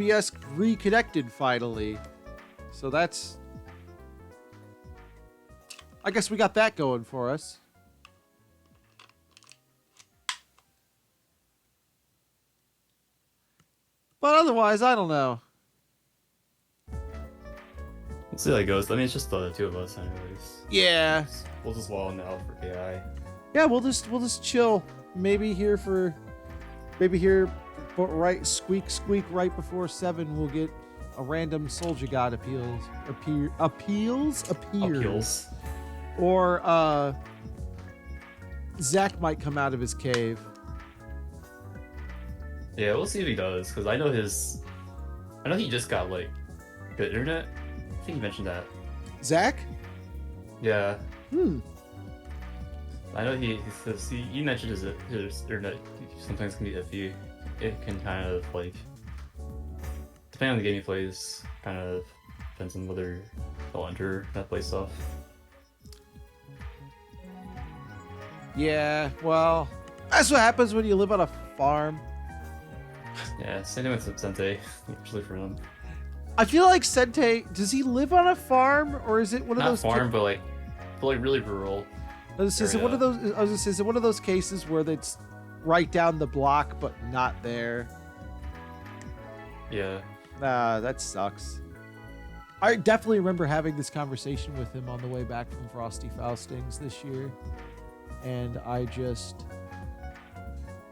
BS reconnected finally. So that's... I guess we got that going for us. But otherwise, I don't know. We'll see how it goes. I mean, it's just the two of us, anyways. Yeah. We'll just wall in out for AI. Yeah, we'll just chill. Maybe here for right squeak right before 7 we'll get a random Soldier God appears. Or Zach might come out of his cave. Yeah, we'll see if he does, because I know he just got like good internet. I think he mentioned that. Zach? Yeah. I know he says he mentioned his internet sometimes can be iffy. It can kind of like, depending on the game he plays, kind of depends on whether he'll enter that play stuff. Yeah, well, that's what happens when you live on a farm. Yeah, same thing with Sente, usually for him. I feel like Sente, does he live on a farm or is it one of those? Not farm, but like really rural. Is it one of those? I was gonna say, is it one of those cases where it's right down the block but not there? Yeah. Nah, that sucks. I definitely remember having this conversation with him on the way back from Frosty Faustings this year, and I just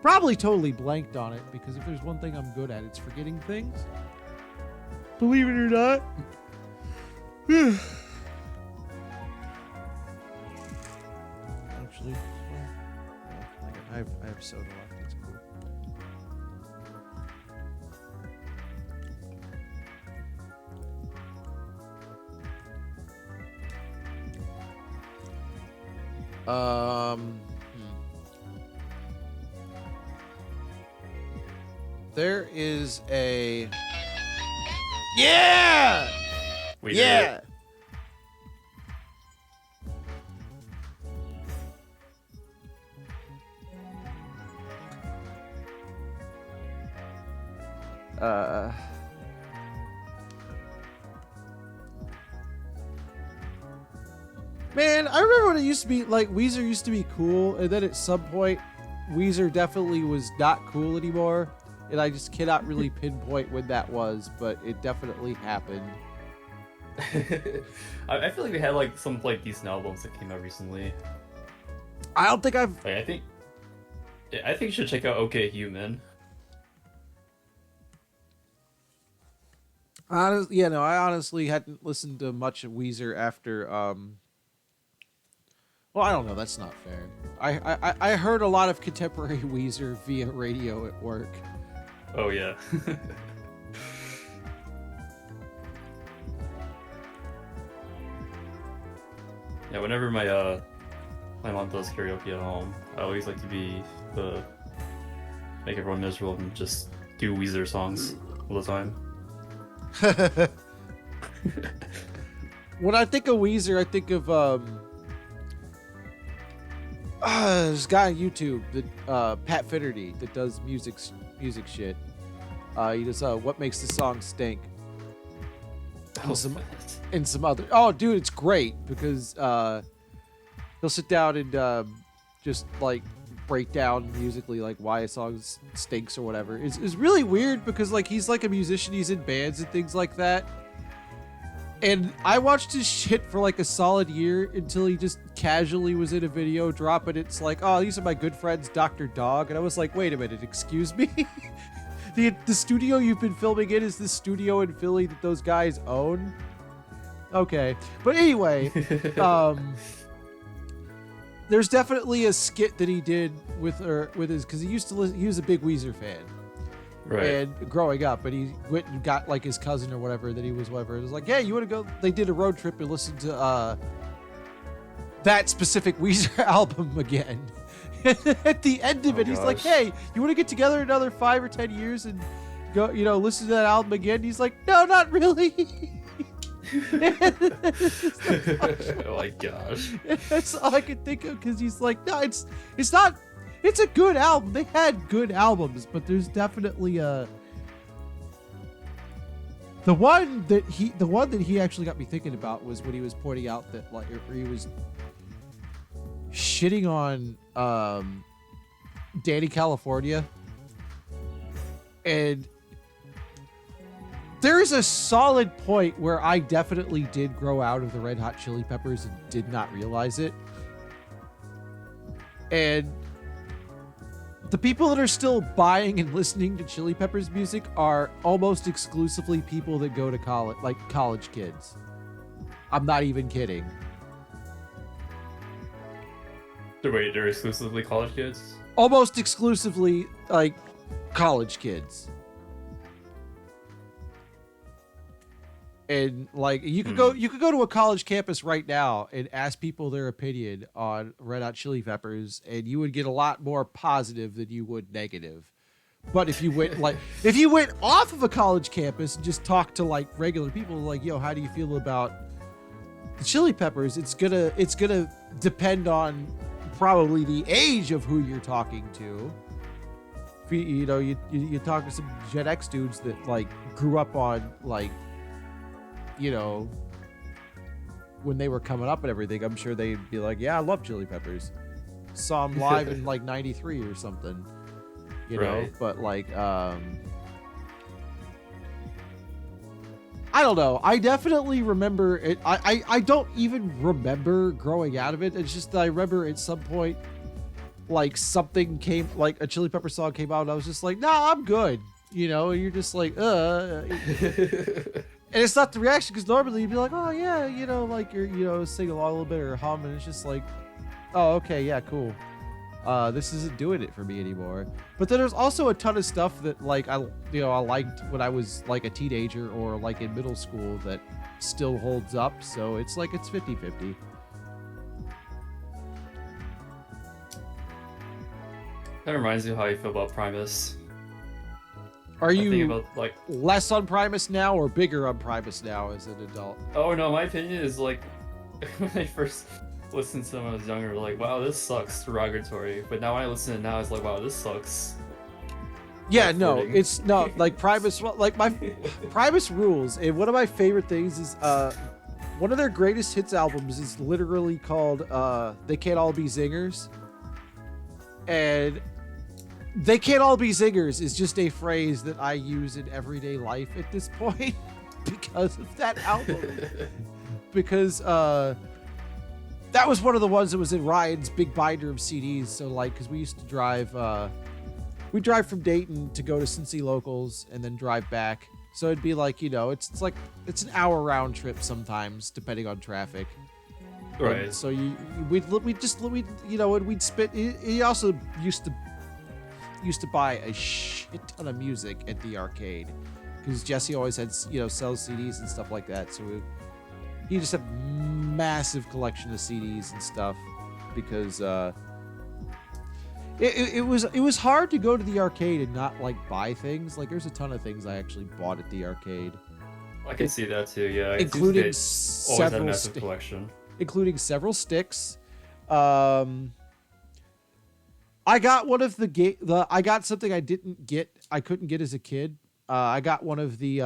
probably totally blanked on it because if there's one thing I'm good at, it's forgetting things. Believe it or not. Actually, I have soda left. That's cool. There is a... Yeah! We did it. Man, I remember when it used to be, like, Weezer used to be cool, and then at some point, Weezer definitely was not cool anymore, and I just cannot really pinpoint when that was, but it definitely happened. I feel like we had, like, some, like, decent albums that came out recently. I don't think I've... Like, I think you should check out OK Human. I honestly hadn't listened to much of Weezer after, well, I don't know. That's not fair. I heard a lot of contemporary Weezer via radio at work. Oh, yeah. Yeah, whenever my mom does karaoke at home, I always like to make everyone miserable and just do Weezer songs all the time. When I think of Weezer, I think of this guy on YouTube, that Pat Finnerty, that does music shit. He does What Makes the Song Stink. And some other. Oh, dude, it's great because he'll sit down and just like break down musically like why a song stinks or whatever. It's really weird because like he's like a musician, he's in bands and things like that. And I watched his shit for like a solid year until he just casually was in a video drop and it's like, oh, these are my good friends Dr. Dog. And I was like, wait a minute, excuse me? The studio you've been filming in is the studio in Philly that those guys own? Okay. But anyway, there's definitely a skit that he did with his, because he was a big Weezer fan. Right. And growing up, and he went and got like his cousin or whatever that he was whatever. It was like, yeah, you want to go? They did a road trip and listened to that specific Weezer album again. At the end of it, he's like, hey, you want to get together another 5 or 10 years and go, listen to that album again? He's like, no, not really. Oh my gosh. That's all I could think of because he's like, no, it's not. It's a good album. They had good albums, but there's definitely the one that he actually got me thinking about was when he was pointing out that like or he was shitting on Danny California, and there is a solid point where I definitely did grow out of the Red Hot Chili Peppers and did not realize it. And the people that are still buying and listening to Chili Peppers music are almost exclusively people that go to college, like college kids. I'm not even kidding. Wait, they're exclusively college kids? Almost exclusively, like, college kids. And like you could go to a college campus right now and ask people their opinion on Red Hot Chili Peppers, and you would get a lot more positive than you would negative. But if you went off of a college campus and just talked to like regular people, like, yo, how do you feel about the Chili Peppers? It's gonna depend on probably the age of who you're talking to. If you talk to some Gen X dudes that like grew up on like, you know, when they were coming up and everything, I'm sure they'd be like, yeah, I love Chili Peppers. Saw them live in like 93 or something, you know, but like, I don't know. I definitely remember it. I don't even remember growing out of it. It's just that I remember at some point, like something came, like a Chili Pepper song came out and I was just like, nah, I'm good. You know, and you're just like, And it's not the reaction, because normally you'd be like, oh yeah, you know, like you're, you know, sing along a little bit or hum, and it's just like, oh, okay, yeah, cool. This isn't doing it for me anymore. But then there's also a ton of stuff that like I liked when I was like a teenager or like in middle school that still holds up. So it's like it's 50-50. That reminds me of how you feel about Primus. Are you about, like, less on Primus now or bigger on Primus now as an adult? Oh no, my opinion is like when I first listened to them when I was younger, like, wow, this sucks, derogatory. But now when I listen to it now, it's like, wow, this sucks. Yeah, no, it's no like Primus. Like my Primus rules, and one of my favorite things is one of their greatest hits albums is literally called "They Can't All Be Zingers," and "They Can't All Be Zingers" is just a phrase that I use in everyday life at this point because of that album. Because that was one of the ones that was in Ryan's big binder of CDs. So like, because we used to drive, we drive from Dayton to go to Cincy Locals and then drive back. So it'd be like, you know, it's like it's an hour round trip sometimes, depending on traffic. Right. And so we'd you know, and we'd spit. He also used to buy a shit ton of music at the arcade because Jesse always had, you know, sells CDs and stuff like that. So he just had massive collection of CDs and stuff because it was hard to go to the arcade and not like buy things. Like there's a ton of things I actually bought at the arcade. I can see that too, yeah. Including several collection. Including several sticks. I got one of I got something I couldn't get as a kid. I got one of the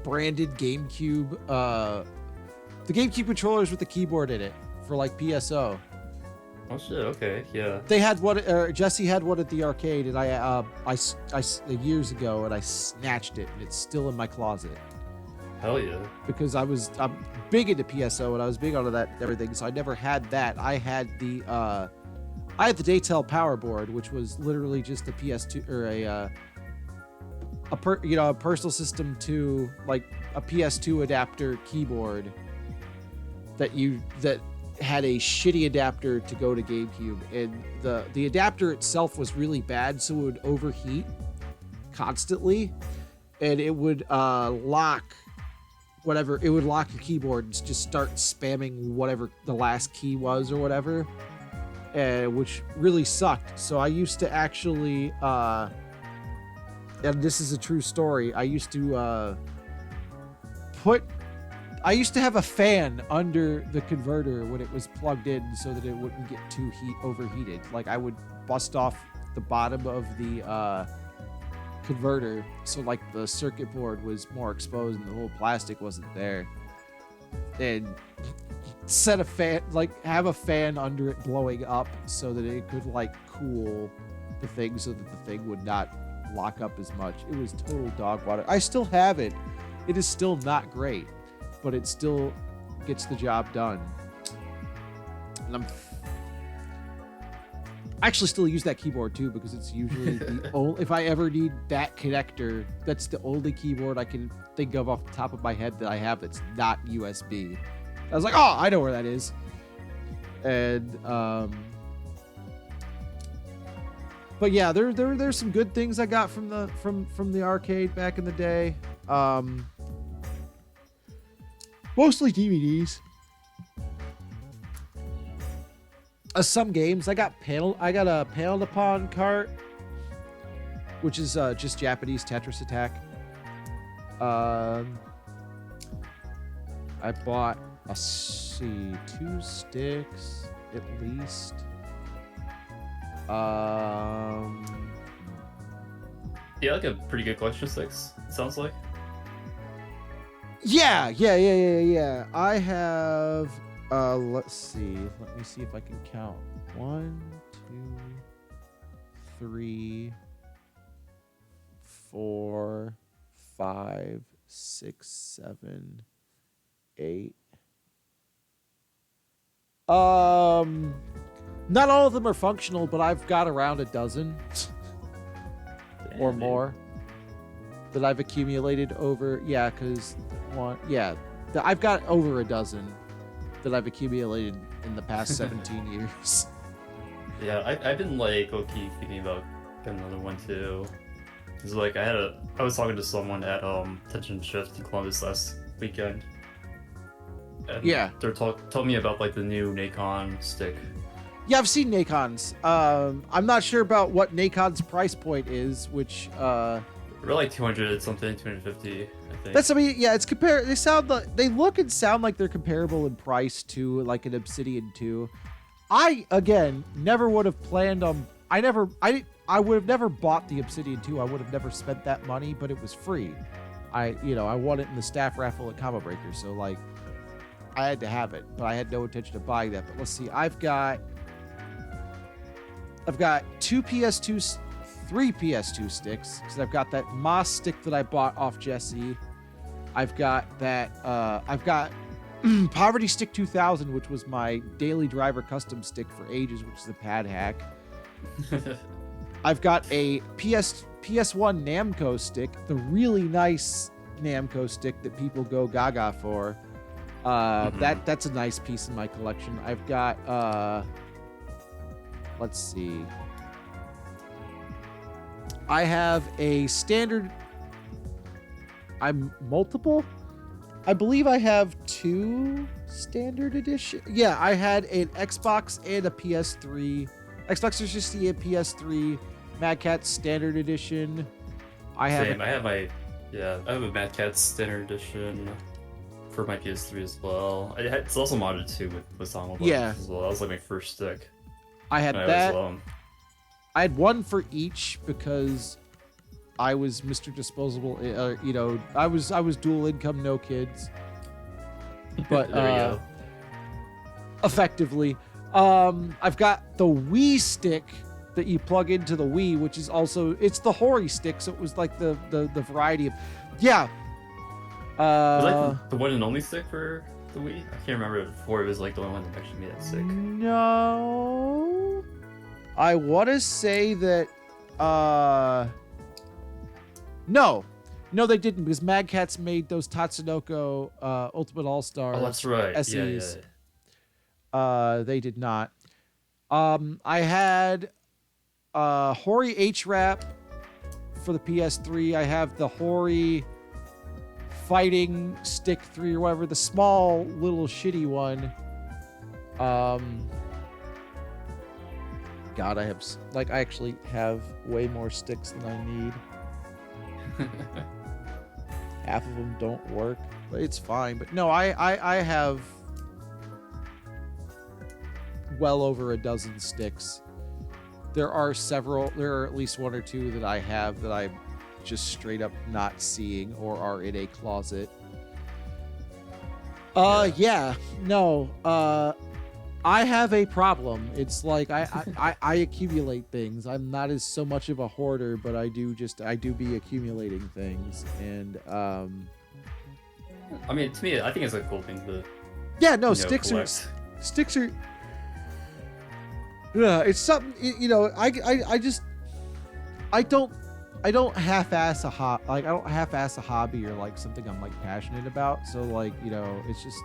branded GameCube, the GameCube controllers with the keyboard in it for like PSO. Oh shit! Okay, yeah. They had one. Jesse had one at the arcade, and I years ago, and I snatched it, and it's still in my closet. Hell yeah! Because I'm big into PSO, and I was big onto that and everything, so I never had that. I had the Daytel Power Board, which was literally just a PS2 or a personal system to like a PS2 adapter keyboard that had a shitty adapter to go to GameCube, and the adapter itself was really bad, so it would overheat constantly, and it would lock your keyboard and just start spamming whatever the last key was or whatever, which really sucked. So I used to actually and this is a true story, I used to have a fan under the converter when it was plugged in so that it wouldn't get too overheated. Like I would bust off the bottom of the converter, so like the circuit board was more exposed and the whole plastic wasn't there. And set a fan, like have a fan under it blowing up so that it could like cool the thing so that the thing would not lock up as much. It was total dog water. I still have it. It is still not great, but it still gets the job done. And I actually still use that keyboard too because it's usually the only, if I ever need that connector, that's the only keyboard I can think of off the top of my head that I have that's not USB. I was like, oh, I know where that is. And but yeah, there's some good things I got from the arcade back in the day. Mostly DVDs. Some games I got a Panel Upon cart, which is just Japanese Tetris Attack. I bought two sticks at least. Yeah, like a pretty good collection of sticks, it sounds like. Yeah. I have let's see. Let me see if I can count. 1, 2, 3, 4, 5, 6, 7, 8. Not all of them are functional, but I've got around a dozen or more that I've accumulated over. Yeah, because I've got over a dozen that I've accumulated in the past 17 years. Yeah, I've been like low-key thinking about getting another one too. Cause like I was talking to someone at Tension Shift in Columbus last weekend. And Yeah. they're told me about like the new Nacon stick. Yeah, I've seen Nacon's. I'm not sure about what Nacon's price point is, which They're like 200 something, 250, I think. it's they look and sound like they're comparable in price to like an Obsidian 2. I again never would have planned on I would have never bought the Obsidian 2. I would have never spent that money, but it was free. I won it in the staff raffle at Combo Breaker, so like I had to have it, but I had no intention of buying that. But let's see, I've got 3 PS2 sticks because I've got that Moss stick that I bought off Jesse. I've got Poverty Stick 2000, which was my daily driver custom stick for ages, which is a pad hack. I've got a PS1 Namco stick, the really nice Namco stick that people go gaga for. That's a nice piece in my collection. I've got let's see. I have a standard. I believe I have 2 standard edition. Yeah, I had an Xbox and a PS3. Xbox 360 and PS3 Mad Catz standard edition. I have a Mad Catz standard edition for my PS3 as well. It's also modded too with Song as well. That was like my first stick. I had that. I had one for each because I was Mr. Disposable. I was dual income, no kids. But there you go. Effectively, I've got the Wii stick that you plug into the Wii, which is also it's the Hori stick, so it was like the variety of was like the one and only stick for the Wii? I can't remember before it was like the only one that actually made that stick. No, I want to say that no, they didn't, because Mad Catz made those Tatsunoko Ultimate All-Stars. Oh, that's right. SEs. Yeah. They did not. I had Hori H-Rap for the PS3. I have the Hori Fighting Stick 3 or whatever, the small little shitty one. God, I actually have way more sticks than I need. Half of them don't work, but it's fine. But no, I have well over a dozen sticks. There are at least 1 or 2 that I have that I just straight up not seeing or are in a closet. Yeah, no. I have a problem. It's like I accumulate things. I'm not as so much of a hoarder, but I do be accumulating things. And I mean, to me, I think it's a cool thing to yeah, no, collect. sticks are yeah, it's something I don't half-ass a I don't half-ass a hobby or like something I'm like passionate about. So like, it's just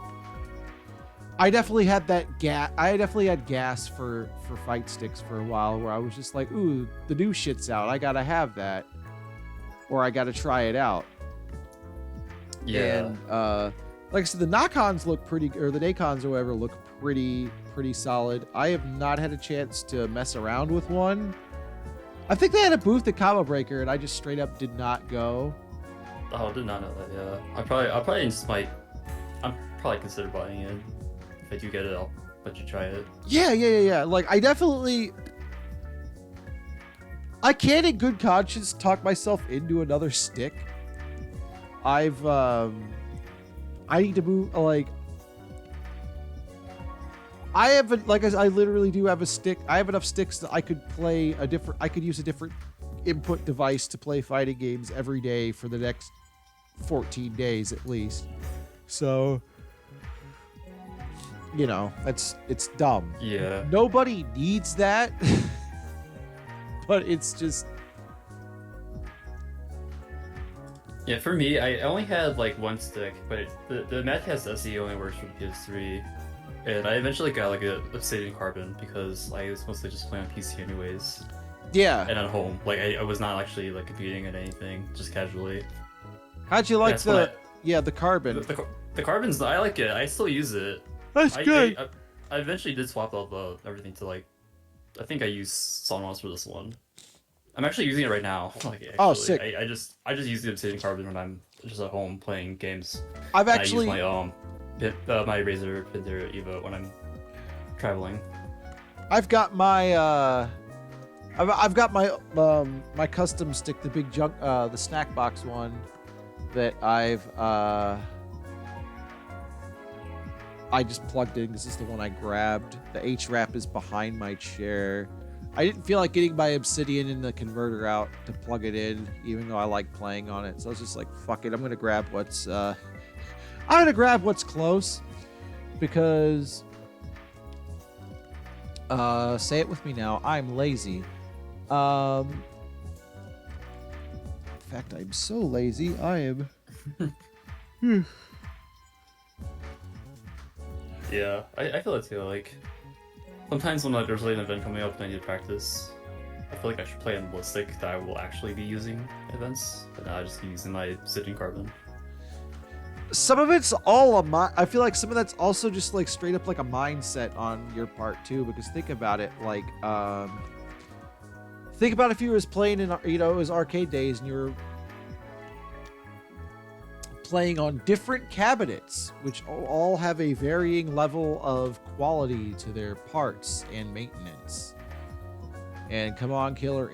I definitely had gas for fight sticks for a while where I was just like, ooh, the new shit's out. I gotta have that. Or I gotta try it out. Yeah. And like I said, the knock-ons look pretty, or the Daycons or whatever look pretty solid. I have not had a chance to mess around with one. I think they had a booth at Combo Breaker, and I just straight up did not go. Oh, I did not know that. Yeah, I'm probably consider buying it. If I do get it, I'll let you try it. Yeah. Like I can't in good conscience talk myself into another stick. I need to move, like, I literally do have a stick. I have enough sticks that I could use a different input device to play fighting games every day for the next 14 days at least. So, it's dumb. Yeah. Nobody needs that. But it's just... Yeah, for me, I only had like one stick, but the Madcast SE only works for the PS3. And I eventually got like a Obsidian Carbon because I was mostly just playing on PC anyways. Yeah. And at home. Like I was not actually like competing at anything, just casually. How'd you like the Carbon? The Carbon's, I like it. I still use it. That's good. I eventually did swap out everything to like, I think I use Sonos for this one. I'm actually using it right now. Like, actually, oh, sick! I just use the Obsidian Carbon when I'm just at home playing games. I've actually I use my Razer Pinter Evo when I'm traveling. I've got my my custom stick, the big junk, the snack box one that I just plugged in because this is the one I grabbed. The H wrap is behind my chair. I didn't feel like getting my Obsidian in the converter out to plug it in, even though I like playing on it. So I was just like, fuck it, I'm gonna grab what's close, because say it with me now, I'm lazy. In fact, I'm so lazy, I am. Yeah, I feel it too. Like, sometimes when there's like an event coming up and I need to practice, I feel like I should play on the stick that I will actually be using events, but now I just keep using my Obsidian Carbon. Some of it's all I feel like some of that's also just like straight up like a mindset on your part too, because think about it, like think about if you was playing in, it was arcade days and you were playing on different cabinets, which all have a varying level of quality to their parts and maintenance. And come on, killer,